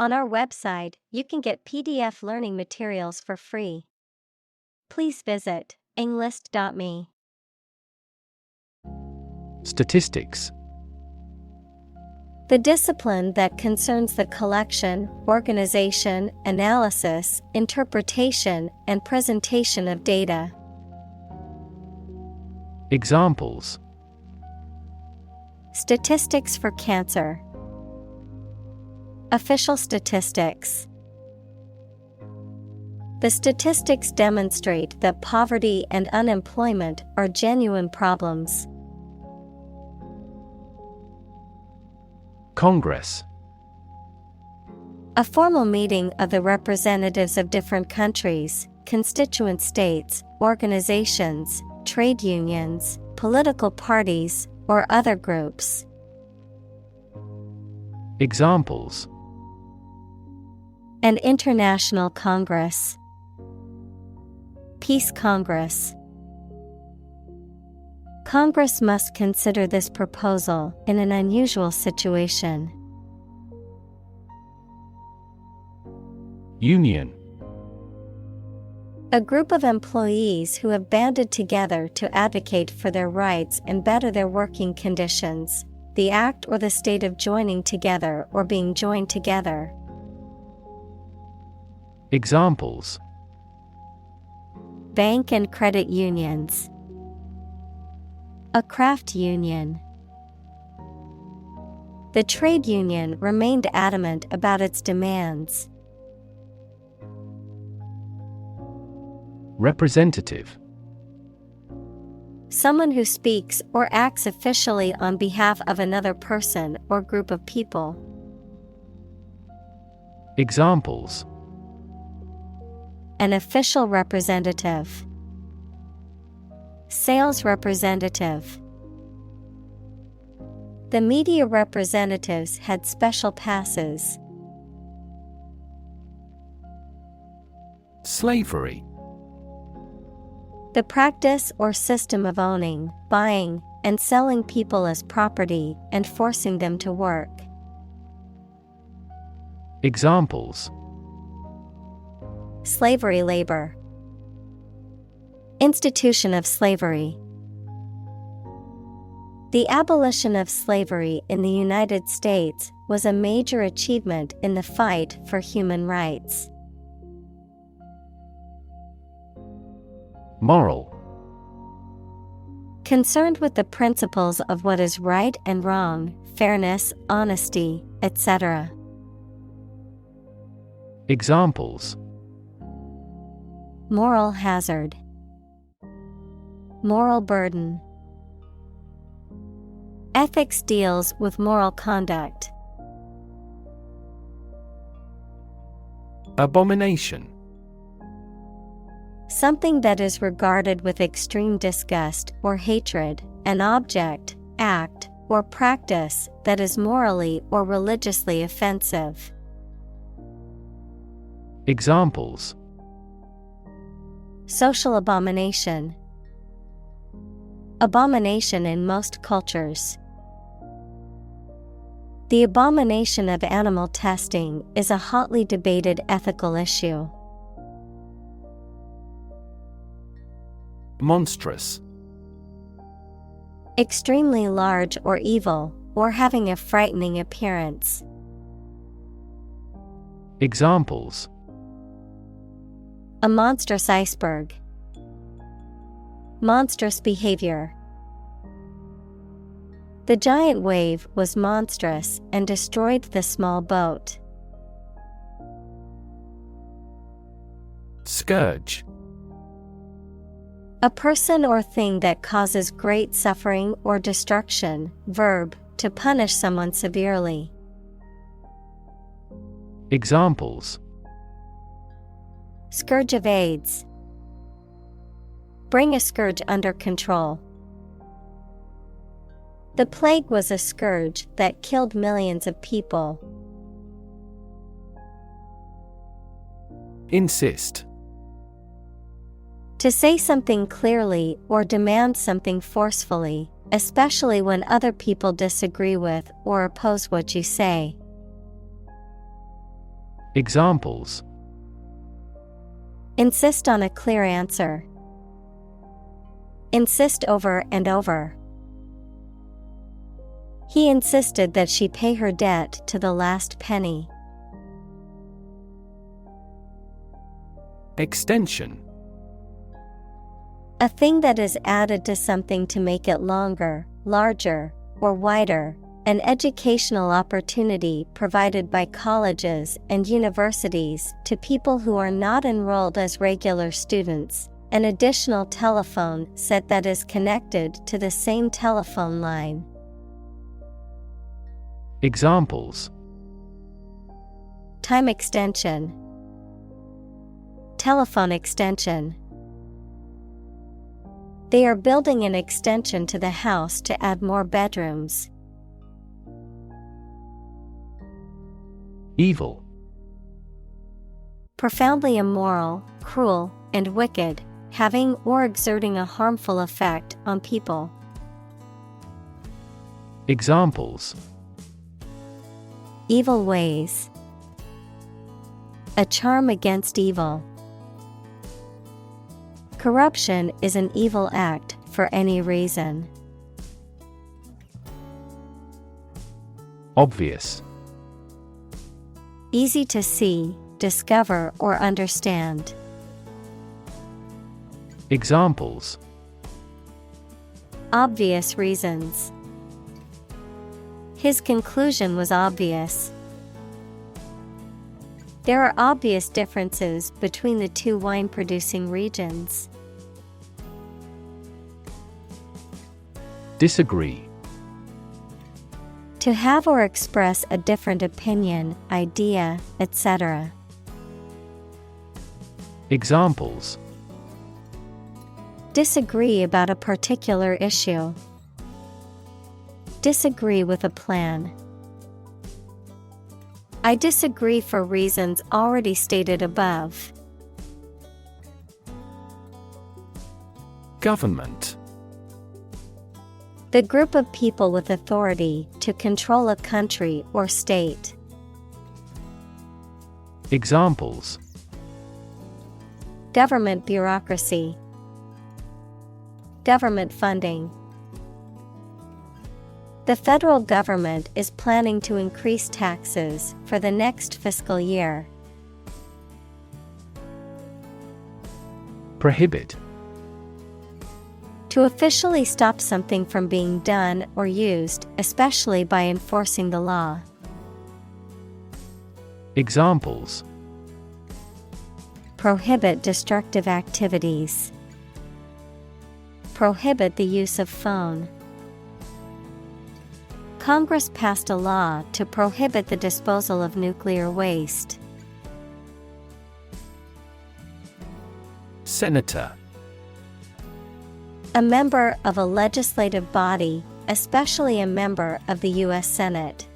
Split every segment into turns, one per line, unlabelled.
On our website, you can get PDF learning materials for free. Please visit englist.me.
Statistics.
The discipline that concerns the collection, organization, analysis, interpretation, and presentation of data.
Examples:
Statistics for cancer. Official statistics. The statistics demonstrate that poverty and unemployment are genuine problems.
Congress.
A formal meeting of the representatives of different countries, constituent states, organizations, trade unions, political parties, or other groups.
Examples:
An international congress. Peace Congress. Congress must consider this proposal in an unusual situation.
Union.
A group of employees who have banded together to advocate for their rights and better their working conditions. The act or the state of joining together or being joined together.
Examples:
Bank and credit unions. A craft union. The trade union remained adamant about its demands.
Representative.
Someone who speaks or acts officially on behalf of another person or group of people.
Examples:
An official representative. Sales representative. The media representatives had special passes.
Slavery.
The practice or system of owning, buying, and selling people as property and forcing them to work.
Examples:
Slavery labor. Institution of slavery. The abolition of slavery in the United States was a major achievement in the fight for human rights.
Moral.
Concerned with the principles of what is right and wrong, fairness, honesty, etc.
Examples:
Moral hazard. Moral burden. Ethics deals with moral conduct.
Abomination.
Something that is regarded with extreme disgust or hatred, an object, act, or practice that is morally or religiously offensive.
Examples:
Social abomination. Abomination in most cultures. The abomination of animal testing is a hotly debated ethical issue.
Monstrous.
Extremely large or evil, or having a frightening appearance.
Examples:
A monstrous iceberg. Monstrous behavior. The giant wave was monstrous and destroyed the small boat.
Scourge.
A person or thing that causes great suffering or destruction. Verb, to punish someone severely.
Examples:
Scourge of AIDS. Bring a scourge under control. The plague was a scourge that killed millions of people.
Insist.
To say something clearly or demand something forcefully, especially when other people disagree with or oppose what you say.
Examples:
insist on a clear answer. Insist over and over. He insisted that she pay her debt to the last penny.
Extension:
a thing that is added to something to make it longer, larger, or wider. An educational opportunity provided by colleges and universities to people who are not enrolled as regular students. An additional telephone set that is connected to the same telephone line.
Examples:
time extension. Telephone extension. They are building an extension to the house to add more bedrooms.
Evil:
profoundly immoral, cruel, and wicked, having or exerting a harmful effect on people.
Examples:
evil ways. A charm against evil. Corruption is an evil act for any reason.
Obvious:
easy to see, discover, or understand.
Examples:
obvious reasons. His conclusion was obvious. There are obvious differences between the two wine-producing regions.
Disagree:
to have or express a different opinion, idea, etc.
Examples:
disagree about a particular issue. Disagree with a plan. I disagree for reasons already stated above.
Government:
the group of people with authority to control a country or state.
Examples:
government bureaucracy. Government funding. The federal government is planning to increase taxes for the next fiscal year.
Prohibit:
to officially stop something from being done or used, especially by enforcing the law.
Examples:
prohibit destructive activities. Prohibit the use of phone. Congress passed a law to prohibit the disposal of nuclear waste.
Senator:
a member of a legislative body, especially a member of the U.S. Senate.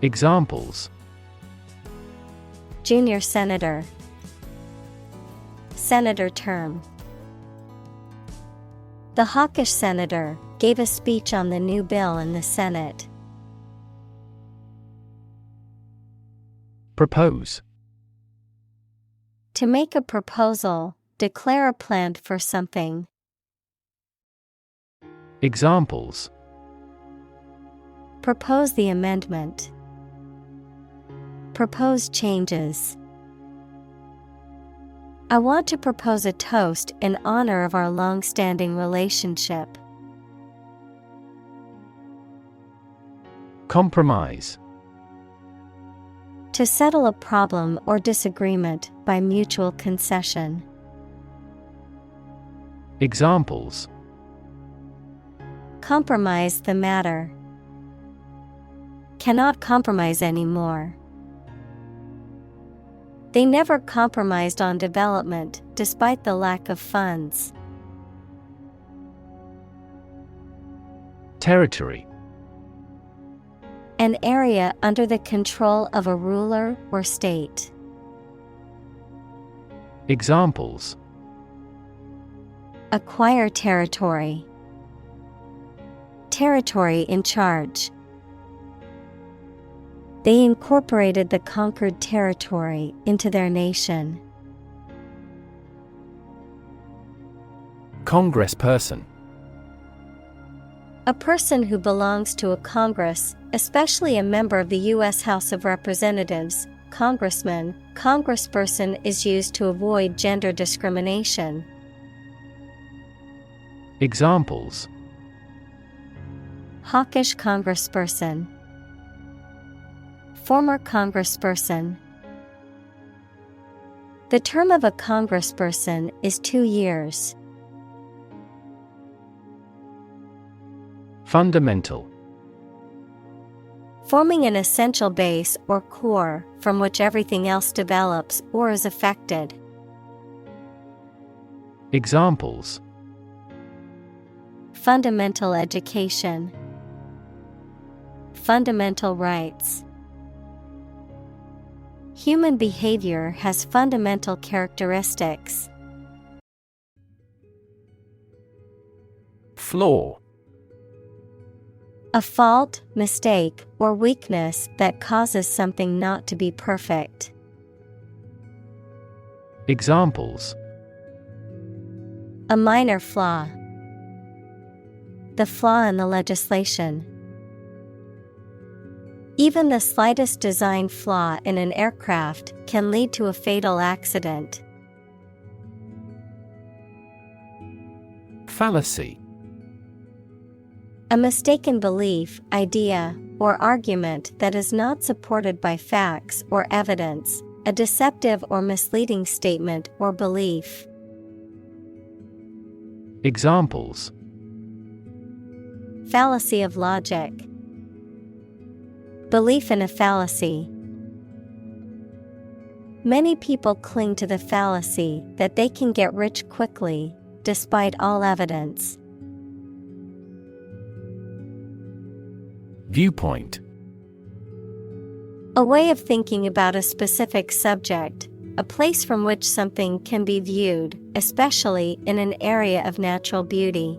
Examples:
junior senator. Senator term. The hawkish senator gave a speech on the new bill in the Senate.
Propose:
to make a proposal, declare a plan for something.
Examples:
propose the amendment. Propose changes. I want to propose a toast in honor of our long-standing relationship.
Compromise:
to settle a problem or disagreement by mutual concession.
Examples:
compromise the matter. Cannot compromise anymore. They never compromised on development, despite the lack of funds.
Territory:
an area under the control of a ruler or state.
Examples:
acquire territory. Territory in charge. They incorporated the conquered territory into their nation.
Congressperson.
A person who belongs to a Congress, especially a member of the U.S. House of Representatives. Congressman, congressperson is used to avoid gender discrimination.
Examples:
hawkish congressperson, former congressperson. The term of a congressperson is 2 years.
Fundamental.
Forming an essential base or core from which everything else develops or is affected.
Examples:
fundamental education, fundamental rights. Human behavior has fundamental characteristics.
Flaw.
A fault, mistake, or weakness that causes something not to be perfect.
Examples:
a minor flaw, the flaw in the legislation. Even the slightest design flaw in an aircraft can lead to a fatal accident.
Fallacy.
A mistaken belief, idea, or argument that is not supported by facts or evidence, a deceptive or misleading statement or belief.
Examples:
fallacy of logic, belief in a fallacy. Many people cling to the fallacy that they can get rich quickly, despite all evidence.
Viewpoint.
A way of thinking about a specific subject, a place from which something can be viewed, especially in an area of natural beauty.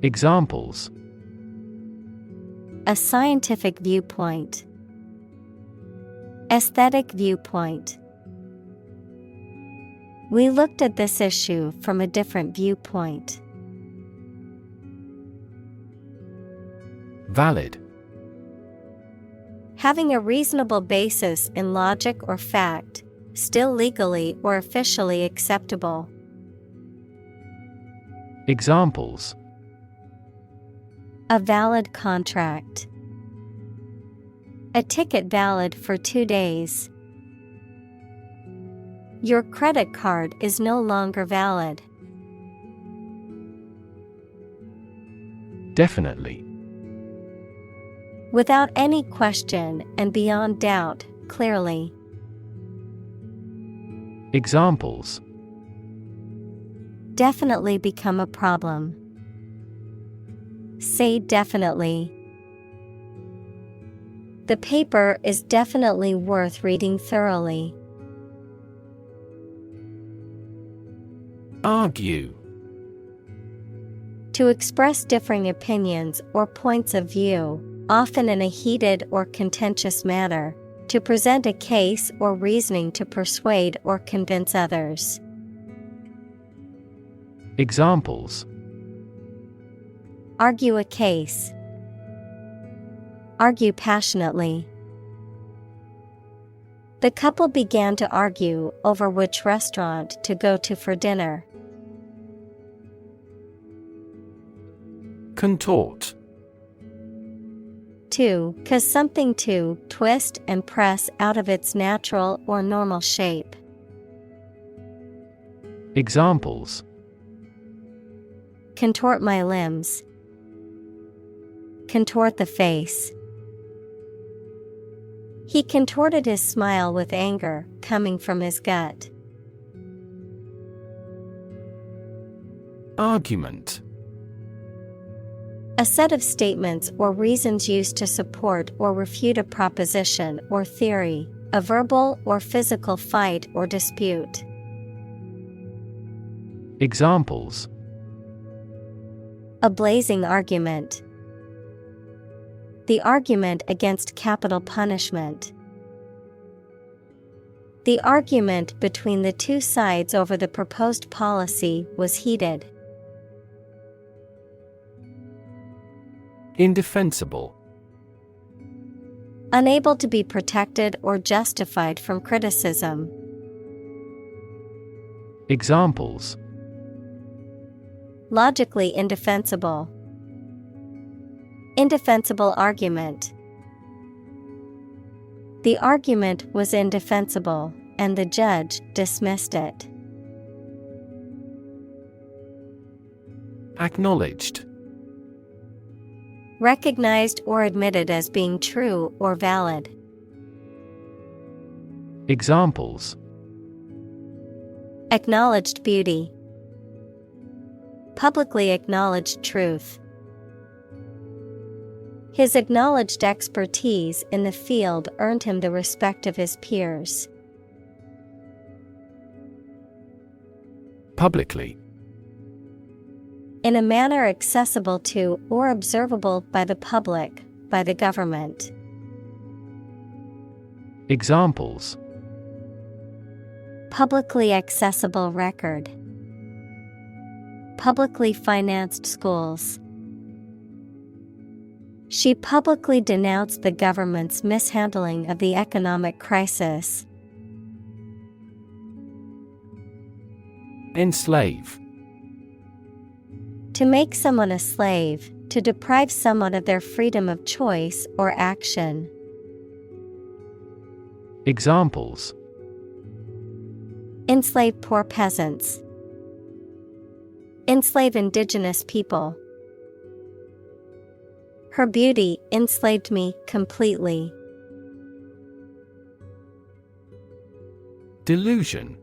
Examples:
a scientific viewpoint, aesthetic viewpoint. We looked at this issue from a different viewpoint.
Valid.
Having a reasonable basis in logic or fact, still legally or officially acceptable.
Examples:
a valid contract, a ticket valid for 2 days. Your credit card is no longer valid.
Definitely.
Without any question and beyond doubt, clearly.
Examples:
definitely become a problem. Say definitely. The paper is definitely worth reading thoroughly.
Argue.
To express differing opinions or points of view, often in a heated or contentious manner, to present a case or reasoning to persuade or convince others.
Examples:
argue a case, argue passionately. The couple began to argue over which restaurant to go to for dinner.
Contort.
To cause something to twist and press out of its natural or normal shape.
Examples:
contort my limbs, contort the face. He contorted his smile with anger coming from his gut.
Argument.
A set of statements or reasons used to support or refute a proposition or theory, a verbal or physical fight or dispute.
Examples:
a blazing argument, The argument against capital punishment. The argument between the two sides over the proposed policy was heated.
Indefensible.
Unable to be protected or justified from criticism.
Examples:
Logically indefensible. Indefensible argument. The argument was indefensible, and the judge dismissed it. Acknowledged. Recognized or admitted as being true or valid.
Examples:
Acknowledged beauty. Publicly acknowledged truth. His acknowledged expertise in the field earned him the respect of his peers. Publicly. In a manner accessible to or observable by the public, by the government.
Examples:
Publicly accessible record. Publicly financed schools. She publicly denounced the government's mishandling of the economic crisis. Enslave. To make someone a slave, to deprive someone of their freedom of choice or action. Examples: Enslave poor peasants. Enslave indigenous people. Her beauty enslaved me completely. Delusion.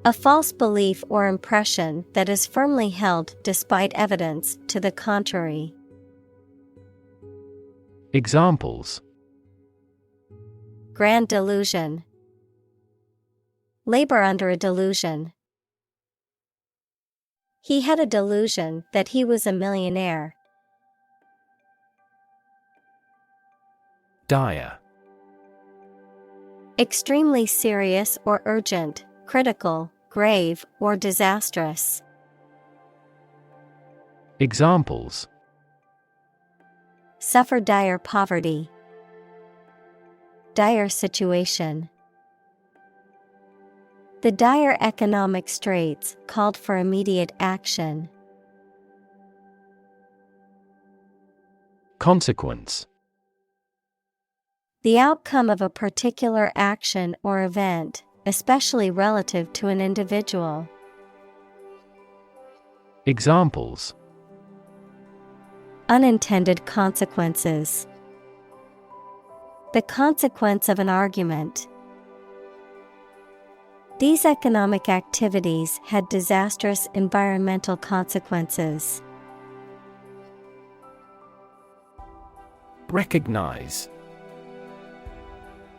A false belief or impression that is firmly held despite evidence to the contrary. Examples: Grand delusion. Labor under a delusion. He had a delusion that he was a millionaire. Dire. Extremely serious or urgent, critical, grave, or disastrous. Examples: Suffer dire poverty. Dire situation. The dire economic straits called for immediate action. Consequence. The outcome of a particular action or event, especially relative to an individual. Examples: Unintended consequences. The consequence of an argument. These economic activities had disastrous environmental consequences. Recognize.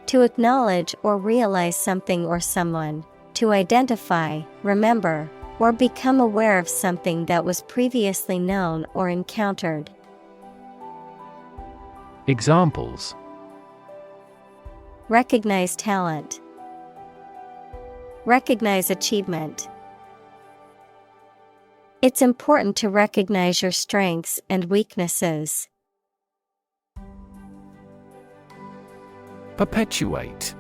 To acknowledge or realize something or someone, to identify, remember, or become aware of something that was previously known or encountered. Examples: Recognize talent. Recognize achievement. It's important to recognize your strengths and weaknesses. Perpetuate.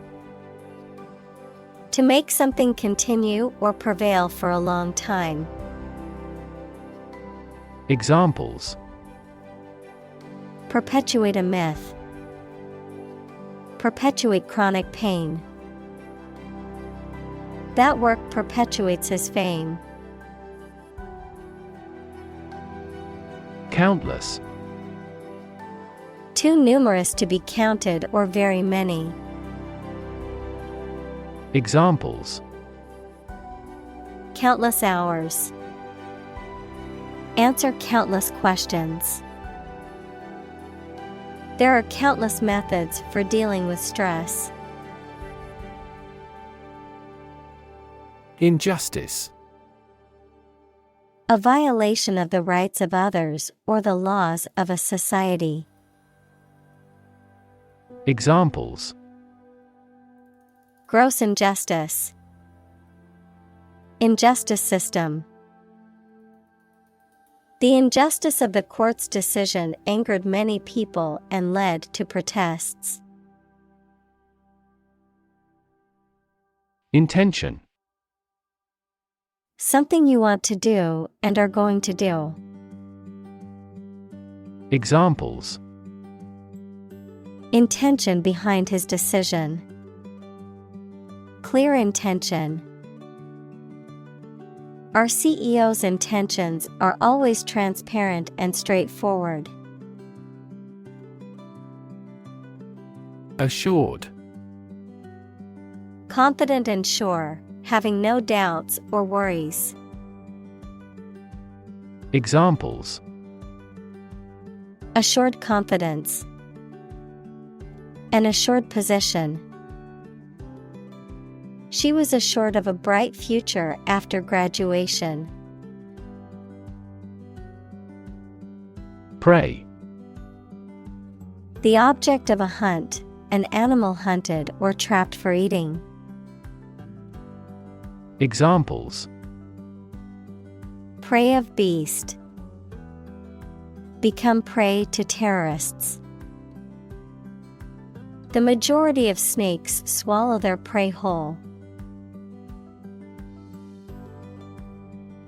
To make something continue or prevail for a long time. Examples: Perpetuate a myth. Perpetuate chronic pain. That work perpetuates his fame. Countless. Too numerous to be counted or very many. Examples: Countless hours. Answer countless questions. There are countless methods for dealing with stress. Injustice. A violation of the rights of others or the laws of a society.
Examples:
Gross injustice. Injustice system. The injustice of the court's decision angered many people and led to protests.
Intention.
Something you want to do and are going to do.
Examples:
Intention behind his decision. Clear intention. Our CEO's intentions are always transparent and straightforward.
Assured.
Confident and sure, having no doubts or worries.
Examples:
Assured confidence. An assured position. She was assured of a bright future after graduation.
Prey.
The object of a hunt, an animal hunted or trapped for eating.
Examples:
Prey of beast. Become prey to terrorists. The majority of snakes swallow their prey whole.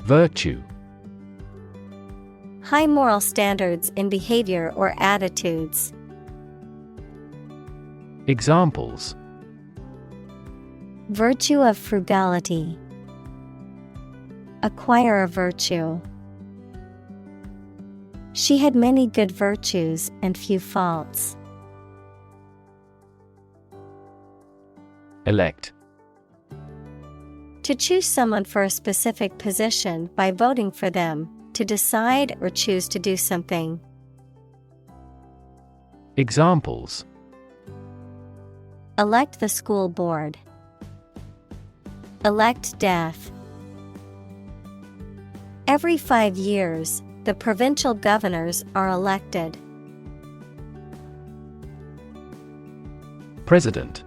Virtue.
High moral standards in behavior or attitudes.
Examples:
Virtue of frugality. Acquire a virtue. She had many good virtues and few faults.
Elect.
To choose someone for a specific position by voting for them, to decide or choose to do something.
Examples:
Elect the school board. Elect death. Every 5 years, the provincial governors are elected.
President.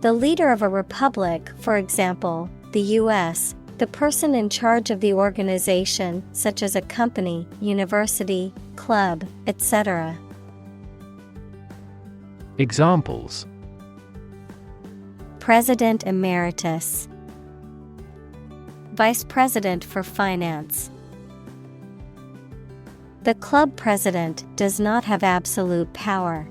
The leader of a republic, for example, the U.S., the person in charge of the organization, such as a company, university, club, etc.
Examples:
President Emeritus. Vice President for Finance. The club president does not have absolute power.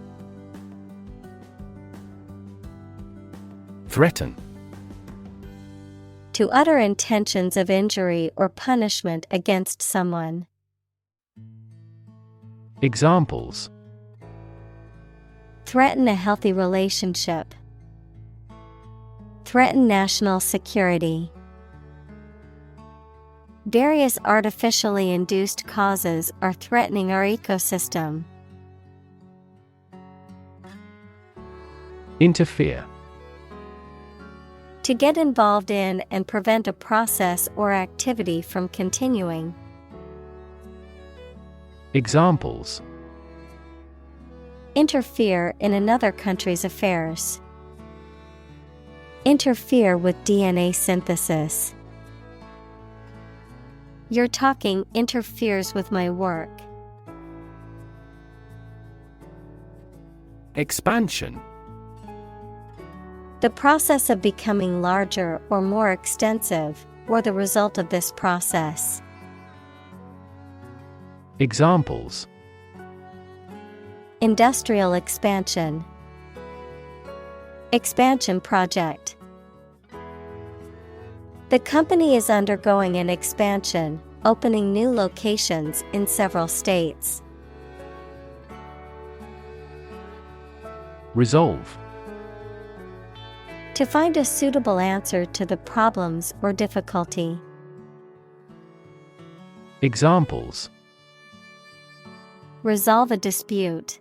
Threaten.
To utter intentions of injury or punishment against someone.
Examples:
Threaten a healthy relationship. Threaten national security. Various artificially induced causes are threatening our ecosystem.
Interfere.
To get involved in and prevent a process or activity from continuing.
Examples:
Interfere in another country's affairs. Interfere with DNA synthesis. Your talking interferes with my work.
Expansion.
The process of becoming larger or more extensive, or the result of this process.
Examples:
Industrial expansion. Expansion project. The company is undergoing an expansion, opening new locations in several states.
Resolve.
To find a suitable answer to the problems or difficulty.
Examples:
Resolve a dispute.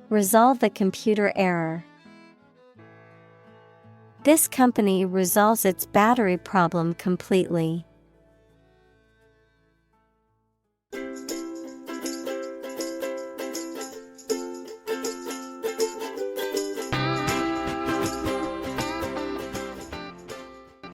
Resolve the computer error. This company resolves its battery problem completely.